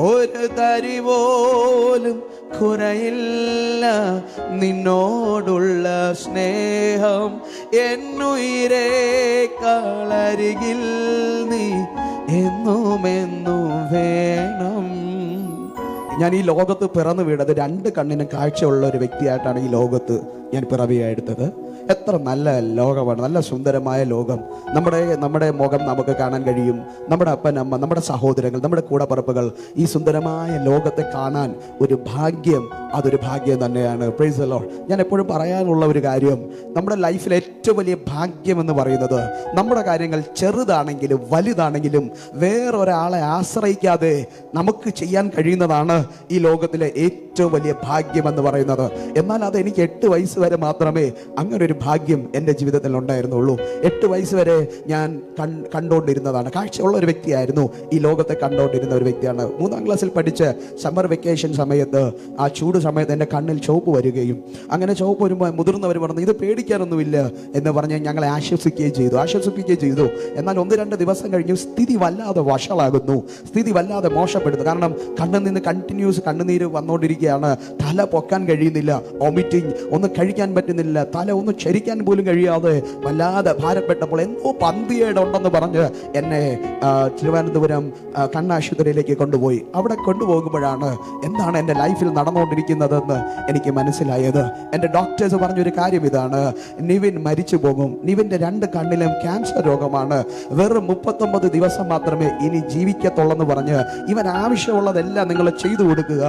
ഒരു തരി പോലും കുറയില്ല നിന്നോടുള്ള സ്നേഹം. എന്നുയിരേ കളരികിൽ നീ എന്നുമെന്നും വേണം. ഞാൻ ഈ ലോകത്ത് പിറന്നു വീണത് 2 കണ്ണിനും കാഴ്ചയുള്ള ഒരു വ്യക്തിയായിട്ടാണ് ഈ ലോകത്ത് ഞാൻ പിറവിയായെടുത്തത്. എത്ര നല്ല ലോകമാണ്, നല്ല സുന്ദരമായ ലോകം. നമ്മുടെ മുഖം നമുക്ക് കാണാൻ കഴിയും, നമ്മുടെ അപ്പൻ അമ്മ, നമ്മുടെ സഹോദരങ്ങൾ, നമ്മുടെ കൂടപ്പിറപ്പുകൾ. ഈ സുന്ദരമായ ലോകത്തെ കാണാൻ ഒരു ഭാഗ്യം, അതൊരു ഭാഗ്യം തന്നെയാണ്. Praise the Lord. ഞാൻ എപ്പോഴും പറയാനുള്ള ഒരു കാര്യം, നമ്മുടെ ലൈഫിലെ ഏറ്റവും വലിയ ഭാഗ്യം എന്ന് പറയുന്നത് നമ്മുടെ കാര്യങ്ങൾ ചെറുതാണെങ്കിലും വലുതാണെങ്കിലും വേറൊരാളെ ആശ്രയിക്കാതെ നമുക്ക് ചെയ്യാൻ കഴിയുന്നതാണ് ഈ ലോകത്തിലെ ഏറ്റവും വലിയ ഭാഗ്യം എന്ന് പറയുന്നത്. എന്നാൽ അത് എനിക്ക് 8 വയസ്സ് വരെ മാത്രമേ അങ്ങനെ ഒരു ഭാഗ്യം എൻ്റെ ജീവിതത്തിൽ ഉണ്ടായിരുന്നുള്ളൂ. 8 വയസ്സ് വരെ ഞാൻ കണ്ടുകൊണ്ടിരുന്നതാണ്. കാഴ്ചയുള്ള ഒരു വ്യക്തിയായിരുന്നു, ഈ ലോകത്തെ കണ്ടുകൊണ്ടിരുന്ന ഒരു വ്യക്തിയാണ്. 3ാം ക്ലാസ്സിൽ പഠിച്ച് സമ്മർ വെക്കേഷൻ സമയത്ത്, ആ ചൂട് സമയത്ത് എൻ്റെ കണ്ണിൽ ചുവപ്പ് വരികയും, അങ്ങനെ ചുവപ്പ് വരുമ്പോൾ മുതിർന്നവർ പറഞ്ഞു ഇത് പേടിക്കാനൊന്നുമില്ല എന്ന് പറഞ്ഞ് ഞങ്ങളെ ആശ്വസിപ്പിക്കുകയും ചെയ്തു. എന്നാൽ 1-2 ദിവസം കഴിഞ്ഞു സ്ഥിതി വല്ലാതെ വഷളാകുന്നു, സ്ഥിതി വല്ലാതെ മോശപ്പെടുന്നു. കാരണം കണ്ണിൽ നിന്ന് കണ്ടിന്യൂസ് കണ്ണുനീര് വന്നുകൊണ്ടിരിക്കുകയാണ്. തല പൊക്കാൻ കഴിയുന്നില്ല, വോമിറ്റിങ്, ഒന്നും കഴിക്കാൻ പറ്റുന്നില്ല, തല ഒന്ന് ചരിക്കാൻ പോലും കഴിയാതെ വല്ലാതെ ഭാരപ്പെട്ടപ്പോൾ എന്തോ പന്തിയേട് ഉണ്ടെന്ന് പറഞ്ഞ് എന്നെ തിരുവനന്തപുരം കണ്ണാശുപത്രിയിലേക്ക് കൊണ്ടുപോയി. അവിടെ കൊണ്ടുപോകുമ്പോഴാണ് എന്താണ് എൻ്റെ ലൈഫിൽ നടന്നുകൊണ്ടിരിക്കുന്നതെന്ന് എനിക്ക് മനസ്സിലായത്. എൻ്റെ ഡോക്ടേഴ്സ് പറഞ്ഞൊരു കാര്യം ഇതാണ്, നിവിൻ മരിച്ചു പോകും, നിവിൻ്റെ 2 കണ്ണിലും ക്യാൻസർ രോഗമാണ്, വെറും 39 ദിവസം മാത്രമേ ഇനി ജീവിക്കത്തുള്ളെന്ന് പറഞ്ഞ് ഇവൻ ആവശ്യമുള്ളതെല്ലാം നിങ്ങൾ ചെയ്തു കൊടുക്കുക,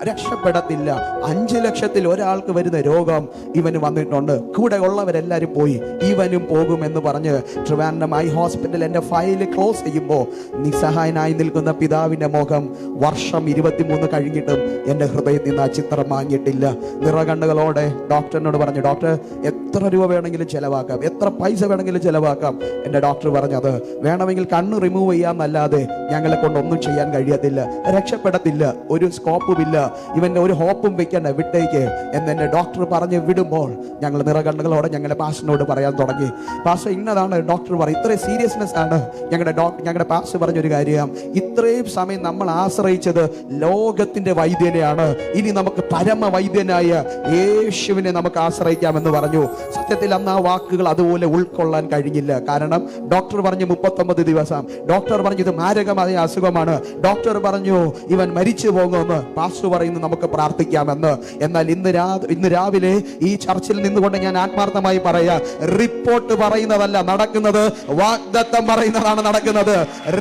രക്ഷപ്പെടത്തില്ല. 5 ലക്ഷത്തിൽ ഒരാൾക്ക് വരുന്ന രോഗം ഇവന് വന്നിട്ടുണ്ട്. കൂടെ ഉള്ളവരെല്ലാവരും പോയി, ഇവനും പോകുമെന്ന് പറഞ്ഞ് ട്രിവാൻഡ്രം ഐ ഹോസ്പിറ്റൽ എൻ്റെ ഫയല് ക്ലോസ് ചെയ്യുമ്പോൾ നിസ്സഹായനായി നിൽക്കുന്ന പിതാവിൻ്റെ മുഖം വർഷം 23 കഴിഞ്ഞിട്ടും എൻ്റെ ഹൃദയത്തിൽ നിന്ന് ആ ചിത്രം വാങ്ങിയിട്ടില്ല. നിറകണ്ണുകളോടെ ഡോക്ടറിനോട് പറഞ്ഞു, ഡോക്ടർ എത്ര രൂപ വേണമെങ്കിലും ചിലവാക്കാം, എത്ര പൈസ വേണമെങ്കിലും ചിലവാക്കാം. എൻ്റെ ഡോക്ടർ പറഞ്ഞത് വേണമെങ്കിൽ കണ്ണ് റിമൂവ് ചെയ്യാന്നല്ലാതെ ഞങ്ങളെ കൊണ്ടൊന്നും ചെയ്യാൻ കഴിയത്തില്ല, രക്ഷപ്പെടത്തില്ല, ഒരു സ്കോപ്പുമില്ല, ഇവൻ്റെ ഒരു ഹോപ്പും വെക്കണ്ട, വിട്ടേക്ക് എന്ന് എൻ്റെ ഡോക്ടർ പറഞ്ഞ് വിടുമ്പോൾ ഞങ്ങൾ നിറകണ്ണുകളോടെ ഞങ്ങളുടെ പാസ്റ്ററിനോട് പറയാൻ തുടങ്ങി. പാസ്റ്റർ ഇന്നതാണ് ഡോക്ടർ പറയും, ഇത്രയും സീരിയസ്നെസ് ആണ് ഞങ്ങളുടെ പാസ്റ്റർ പറഞ്ഞൊരു കാര്യം, ഇത്രയും സമയം നമ്മൾ ആശ്രയിച്ചത് ലോകത്തിന്റെ വൈദ്യനെയാണ്, ഇനി നമുക്ക് പരമ വൈദ്യനായ യേശുവിനെ നമുക്ക് ആശ്രയിക്കാമെന്ന് പറഞ്ഞു. സത്യത്തിൽ അന്ന് ആ വാക്കുകൾ അതുപോലെ ഉൾക്കൊള്ളാൻ കഴിഞ്ഞില്ല. കാരണം ഡോക്ടർ പറഞ്ഞു 39 ദിവസം, ഡോക്ടർ പറഞ്ഞു ഇത് മാരകമായ അസുഖമാണ്, ഡോക്ടർ പറഞ്ഞു ഇവൻ മരിച്ചു പോകുമെന്ന്, പാസ്റ്റർ പറയുന്നു നമുക്ക് പ്രാർത്ഥിക്കാമെന്ന്. എന്നാൽ ഇന്ന് രാവിലെ ഈ ചർച്ചിൽ നിന്നുകൊണ്ട് ഞാൻ ആത്മാർത്ഥമായി പറയാ, റിപ്പോർട്ട് പറയുന്നതല്ല നടക്കുന്നത്, വാഗ്ദത്തം പറയുന്നതാണ് നടക്കുന്നത്.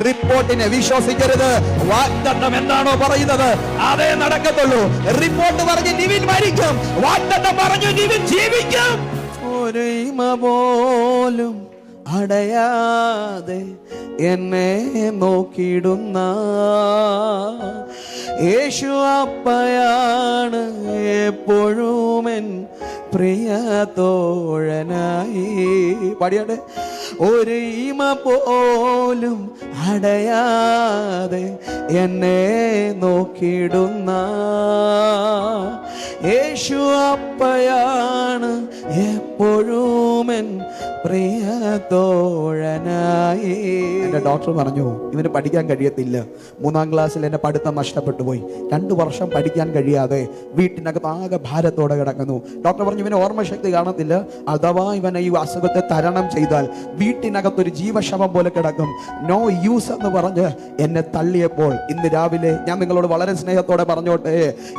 റിപ്പോർട്ടിനെ വിശ്വസിക്കരുത്, വാഗ്ദത്തം എന്താണോ പറയുന്നത് അതേ നടക്കത്തുള്ളൂ. റിപ്പോർട്ട് പറഞ്ഞ് നിവിൻ മരിക്കും, വാഗ്ദത്തം പറഞ്ഞു നിവിൻ ജീവിക്കും. ഒരേമ പോലും അടയാതെ എന്നെ നോക്കിയിടുന്ന യേശു അപ്പയാണ് എപ്പോഴും എൻ പ്രിയ തോഴനായി. പാടിയാട്ടെ. ഒരു ഈമ പോലും അടയാതെ എന്നെ നോക്കിയിടുന്ന യേശു അപ്പയാണ് എപ്പോഴും എൻ പ്രിയ തോഴനായി. എൻ്റെ ഡോക്ടർ പറഞ്ഞു ഇവന് പഠിക്കാൻ കഴിയത്തില്ല. 3ാം ക്ലാസ്സിൽ എൻ്റെ പഠിത്തം നഷ്ടപ്പെട്ടു പോയി. 2 വർഷം പഠിക്കാൻ കഴിയാതെ വീട്ടിനകത്ത് ആകെ ഭാരത്തോടെ കിടക്കുന്നു. ഡോക്ടർ പറഞ്ഞു ഇവന് ഓർമ്മശക്തി കാണത്തില്ല, അഥവാ ഇവനെ ഈ അസുഖത്തെ തരണം ചെയ്താൽ വീട്ടിനകത്തൊരു ജീവശവം പോലെ കിടക്കും, നോ യൂസ് എന്ന് പറഞ്ഞ് എന്നെ തള്ളിയപ്പോൾ ഇന്ന് രാവിലെ ഞാൻ നിങ്ങളോട് വളരെ സ്നേഹത്തോടെ പറഞ്ഞോട്ടെ,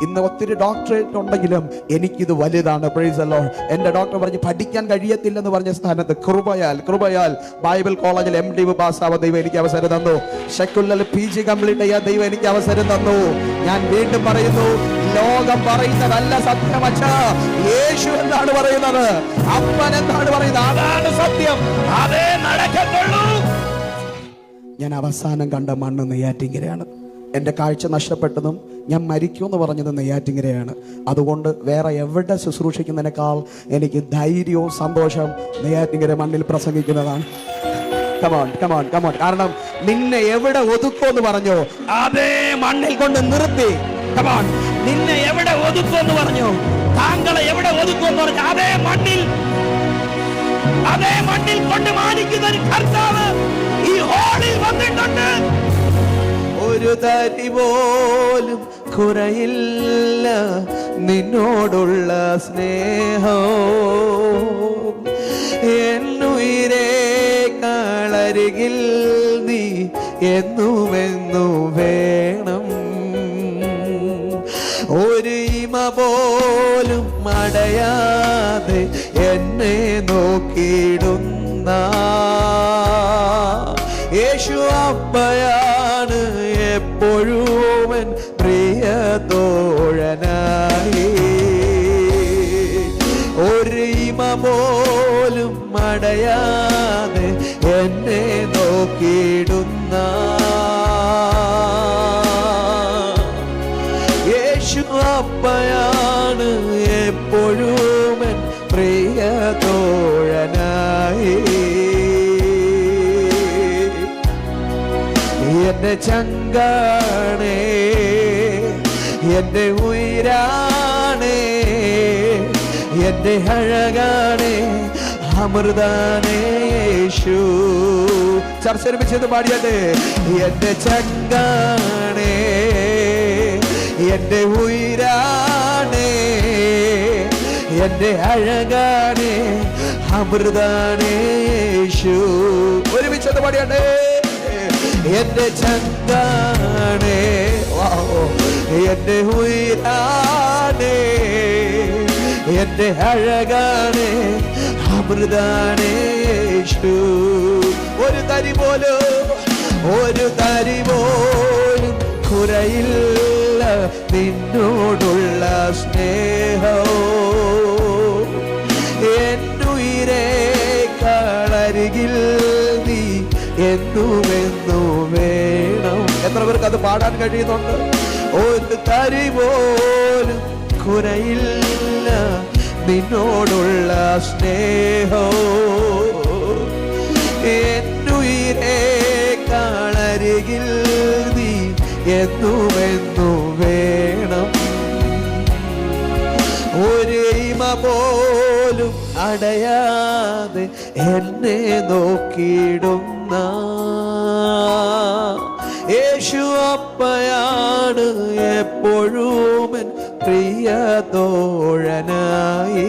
ഇന്ന് ഒത്തിരി ഡോക്ടറേറ്റ് ഉണ്ടെങ്കിലും എനിക്കിത് വലുതാണ്. Praise the Lord. എൻ്റെ ഡോക്ടർ പറഞ്ഞു പഠിക്കാൻ കഴിയത്തില്ലെന്ന് പറഞ്ഞ സ്ഥാനത്ത് കൃപയാൽ ബൈബിൾ കോളേജിൽ MD പാസ്സാവാൻ ദൈവം എനിക്ക് അവസരം തന്നു. സെക്കുലർ PG കംപ്ലീറ്റ് ചെയ്യാൻ ദൈവം എനിക്ക് അവസരം തന്നു. ഞാൻ വീണ്ടും പറയുന്നു, ലോകം പറയുന്നതല്ല സത്യം. അച്ഛാ, യേശു എന്താണ് പറയുന്നത്, അപ്പൻ എന്താണ് പറയുന്നത്, അതാണ് സത്യം, അതേ നടക്കത്തുള്ളൂ. ഞാൻ അവസാനം കണ്ട മണ്ണ് നെയ്യാറ്റിൻകരയാണ്. എൻ്റെ കാഴ്ച നഷ്ടപ്പെട്ടതും ഞാൻ മരിക്കുമെന്ന് പറഞ്ഞത് നെയ്യാറ്റിൻകരയാണ്. അതുകൊണ്ട് വേറെ എവിടെ ശുശ്രൂഷിക്കുന്നതിനേക്കാൾ എനിക്ക് ധൈര്യവും സന്തോഷം നെയ്യാറ്റിൻകര മണ്ണിൽ പ്രസംഗിക്കുന്നതാണ്. കമോൺ. കാരണം നിന്നെ എവിടെ ഒതുക്കുമെന്ന് പറഞ്ഞോ അതേ മണ്ണിൽ കൊണ്ട് നിർത്തി. കമോൺ. നിന്നെ എവിടെ ഒതുക്കുമെന്ന് പറഞ്ഞു, താങ്കളെ എവിടെ ഒതുക്കുമെന്ന് പറഞ്ഞു അതേ മണ്ണിൽ കൊണ്ട് മാനിക്കുന്ന ഒരു കർത്താവ് ഈ ഹോളിൽ വന്നിട്ടുണ്ട്. ഒരു തരി പോലും കുറയില്ല നിന്നോടുള്ള സ്നേഹം. എന്നുയിരേ കളരികിൽ നീ എന്നുമെന്നു വേണം. ഒരു ഇമ പോലും മടയാതെ എന്നെ നോക്കിയിടുന്ന യേശു അപ്പയാണ് എപ്പോഴും എൻ പ്രിയ തോഴനായി. ഒരു ഇമ പോലും മടയാതെ എന്നെ നോക്കിയിടുന്ന യേശു അപ്പയാണ് എപ്പോഴും എൻ പ്രിയ തോഴനായി. എന്റെ ചങ്കാണേ, എന്റെ ഉയിരാണേ, എന്റെ അഴകാണേ, അമൃതാനേ യേശു. ചർച്ചരിപ്പിച്ചത് പാടിയാട്ടെ. എന്റെ ചങ്കാണേ, എന്റെ ഉയിരാണേ, എന്റെ അഴകാണേ, അമൃതാനേ യേശു. ഒരുമിച്ചത് പാടിയാട്ടെ. എന്റെ ചങ്കാണേ, എന്റെ ഉയിരാണേ, എന്റെ അഴകാണേ, അമൃതാനേ യേശു. ഒരു തരി പോലും കുറയില്ല നിന്നോടുള്ള സ്നേഹവും. എന്നുയിരേ കളരികിൽ നീ എന്നുമെന്നു വേണം. എത്ര പേർക്ക് അത് പാടാൻ കഴിയുന്നുണ്ട്? ഒരു തരി പോലും കുറയില്ല നിന്നോടുള്ള സ്നേഹവും. എന്നുയിരേ കളരികിൽ നീ എന്നുമെന്നു വേണം. ഒരു ഇമ പോലും അടയാതെ എന്നെ നോക്കിയിടുന്ന യേശു അപ്പയാണ് എപ്പോഴും എൻ പ്രിയ തോഴനായി.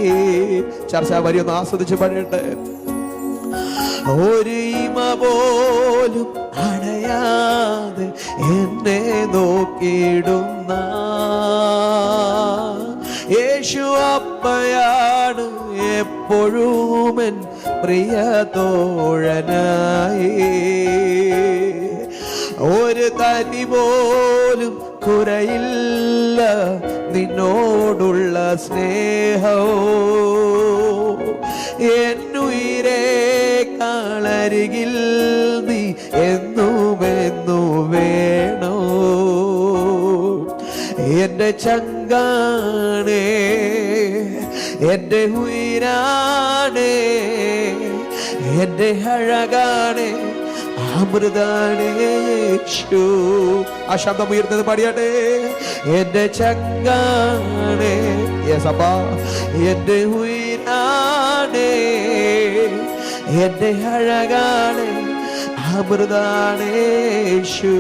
ചർച്ച വരി ഒന്ന് ആസ്വദിച്ച് പാടട്ടെ. ഒരു ഇമ പോലും അടയാതെ എന്നെ നോക്കിയിടുന്ന യേശു അപ്പയാണ് എപ്പോഴും എൻ പ്രിയ തോഴനായി. ഒരു തരി പോലും കുറയില്ല നിന്നോടുള്ള സ്നേഹവും. എന്നുയിരേ കളരികിൽ നീ എന്നുമെന്നു വേണോ. എന്റെ ചങ്കാണേ, എന്റെ ഉയിരാണേ, എന്റെ അഴകാണേ, അമൃതാനേ യേശു. ആ ശബ്ദം ഉയർന്നത് പാടിയാട്ടെ. എന്റെ ചങ്കാണേ, യേസപ്പാ, എന്റെ ഉയിരാണേ, എന്റെ അഴകാണേ, അമൃതാനേ യേശു.